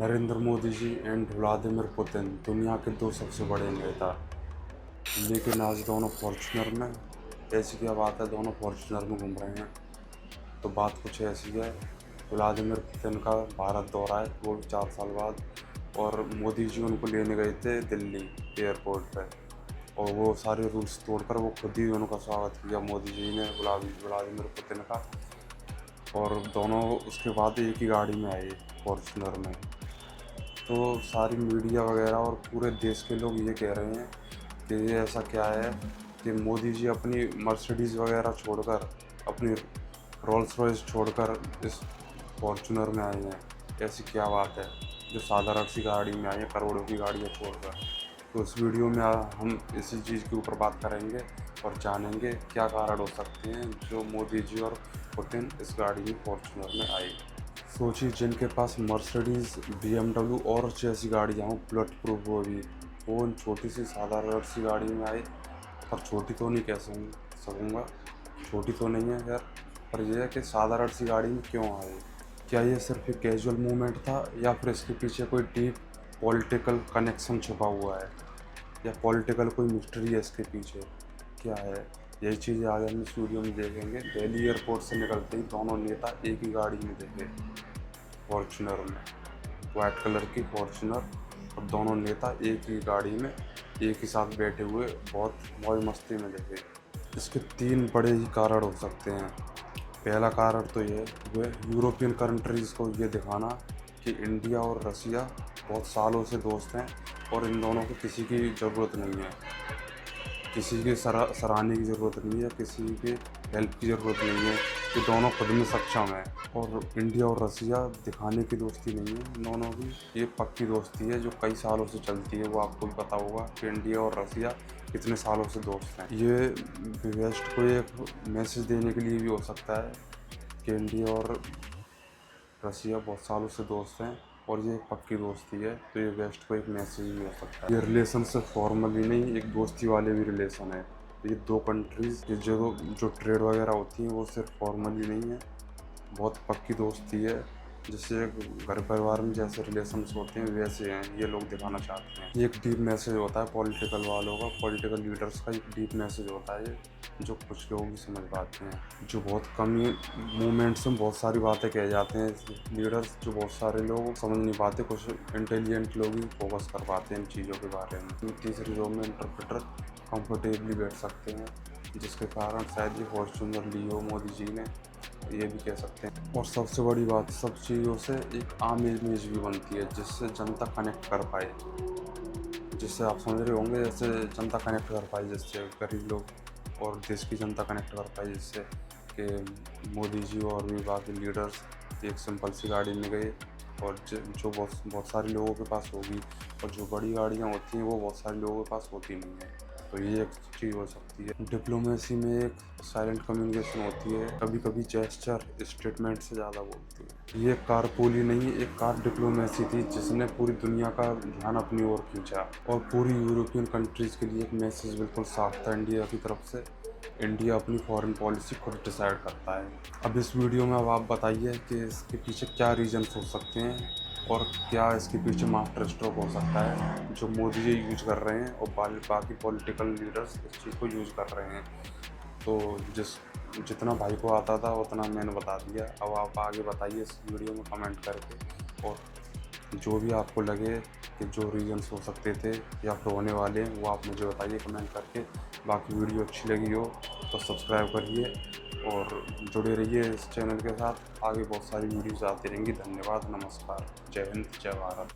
Narendra Modi ji and Vladimir Putin दुनिया के दो सबसे बड़े नेता, लेकिन आज दोनों फॉर्च्यूनर में, ऐसी क्या बात है दोनों फॉर्च्यूनर में घूम रहे हैं। तो बात कुछ ऐसी है, व्लादिमीर पुतिन का भारत दौरा है, वो भी 4 साल बाद, और मोदी जी उनको लेने गए थे दिल्ली एयरपोर्ट पे, और वो सारे रूल्स तोड़कर वो खुद ही उनका स्वागत किया मोदी जी ने, व्लादिमीर पुतिन का। और दोनों उसके बाद एक ही गाड़ी में आए फॉर्च्यूनर में। तो सारी मीडिया वगैरह और पूरे देश के लोग ये कह रहे हैं कि ये ऐसा क्या है कि मोदी जी अपनी मर्सिडीज़ वगैरह छोड़कर, अपनी रोल्स रॉयस छोड़कर इस फॉर्च्यूनर में आए हैं। ऐसी क्या बात है जो साधारण सी गाड़ी में आए हैं, करोड़ों की गाड़ियाँ छोड़कर। तो इस वीडियो में हम इसी चीज़ के ऊपर बात करेंगे और जानेंगे क्या कारण हो सकते हैं जो मोदी जी और पुतिन इस गाड़ी में फॉर्च्यूनर में आए। सोचिए, जिनके पास मर्सिडीज़, BMW और जैसी गाड़ियाँ हों, बुलेट प्रूफ हो भी, वो उन छोटी सी साधारण सी गाड़ी में आए। पर छोटी तो नहीं कह सकूँगा, छोटी तो नहीं है खैर, पर यह है कि साधारण सी गाड़ी में क्यों आए। क्या ये सिर्फ एक कैजुअल मूवमेंट था, या फिर इसके पीछे कोई डीप पॉलिटिकल कनेक्शन छुपा हुआ है, या पॉलिटिकल कोई मिस्ट्री है इसके पीछे, क्या है। यही चीज़ें आगे हम इस वीडियो में देखेंगे। दिल्ली एयरपोर्ट से निकलते ही दोनों नेता एक ही गाड़ी में दिखे, फॉर्च्यूनर में, वाइट कलर की फॉर्च्यूनर, और दोनों नेता एक ही गाड़ी में एक ही साथ बैठे हुए बहुत मौज मस्ती में दिखे। इसके 3 बड़े ही कारण हो सकते हैं। पहला कारण तो ये यूरोपियन कंट्रीज़ को ये दिखाना कि इंडिया और रसिया बहुत सालों से दोस्त हैं, और इन दोनों को किसी की ज़रूरत नहीं है, किसी के सराहने की ज़रूरत नहीं है, किसी के हेल्प की ज़रूरत नहीं है, कि दोनों खुद में सक्षम है। और इंडिया और रसिया दिखाने की दोस्ती नहीं है, इन दोनों की ये पक्की दोस्ती है जो कई सालों से चलती है। वो आपको भी पता होगा कि इंडिया और रसिया कितने सालों से दोस्त हैं। ये वेस्ट को एक मैसेज देने के लिए भी हो सकता है कि इंडिया और रसिया बहुत सालों से दोस्त हैं, और ये एक पक्की दोस्ती है, तो ये वेस्ट को एक मैसेज भी हो सकता है। ये रिलेशन सिर्फ फॉर्मली नहीं, एक दोस्ती वाले भी रिलेशन है। ये दो कंट्रीज़ की जो ट्रेड वगैरह होती हैं वो सिर्फ फॉर्मली नहीं है, बहुत पक्की दोस्ती है, जिससे घर परिवार में जैसे रिलेशंस होते हैं वैसे हैं, ये लोग दिखाना चाहते हैं। ये एक डीप मैसेज होता है पॉलिटिकल वालों का, पॉलिटिकल लीडर्स का एक डीप मैसेज होता है, जो कुछ लोग ही समझ पाते हैं। जो बहुत कम मूवमेंट्स में बहुत सारी बातें कह जाते हैं लीडर्स, जो बहुत सारे लोग समझ नहीं पाते, कुछ इंटेलिजेंट लोग ही फोकस कर पाते हैं इन चीज़ों के बारे में। तीसरी रो में इंटरप्रेटर कंफर्टेबली बैठ सकते हैं, जिसके कारण शायद ये फॉर्च्यूनर ली हो मोदी जी ने, ये भी कह सकते हैं। और सबसे बड़ी बात, सब चीज़ों से एक आम इमेज भी बनती है, जिससे जनता कनेक्ट कर पाए, जिससे आप समझ रहे होंगे, जैसे जनता कनेक्ट कर पाए, जिससे गरीब लोग और देश की जनता कनेक्ट कर पाए, जिससे कि मोदी जी और भी बाकी लीडर्स एक सिंपल सी गाड़ी में गए, और जो बहुत सारे लोगों के पास होगी, और जो बड़ी गाड़ियाँ होती हैं वो बहुत सारे लोगों के पास होती नहीं है। तो ये एक चीज़ हो सकती है। डिप्लोमेसी में एक साइलेंट कम्युनिकेशन होती है, कभी कभी जेस्चर स्टेटमेंट से ज़्यादा बोलती है। ये कारपूली नहीं, एक कार डिप्लोमेसी थी जिसने पूरी दुनिया का ध्यान अपनी ओर खींचा, और पूरी यूरोपियन कंट्रीज़ के लिए एक मैसेज बिल्कुल साफ था इंडिया की तरफ से। इंडिया अपनी फॉरेन पॉलिसी खुद डिसाइड करता है। अब इस वीडियो में अब आप बताइए कि इसके पीछे क्या रीजन्स हो सकते हैं, और क्या इसके पीछे मास्टर स्ट्रोक हो सकता है जो मोदी जी यूज कर रहे हैं, और बाकी पॉलिटिकल लीडर्स इस चीज़ को यूज कर रहे हैं। तो जितना भाई को आता था उतना मैंने बता दिया। अब आप आगे बताइए इस वीडियो में कमेंट करके, और जो भी आपको लगे कि जो रीजन्स हो सकते थे या फिर होने वाले हैं, वो आप मुझे बताइए कमेंट करके। बाकी वीडियो अच्छी लगी हो तो सब्सक्राइब करिए और जुड़े रहिए इस चैनल के साथ। आगे बहुत सारी वीडियोज़ आती रहेंगी। धन्यवाद, नमस्कार, जय हिंद, जय भारत।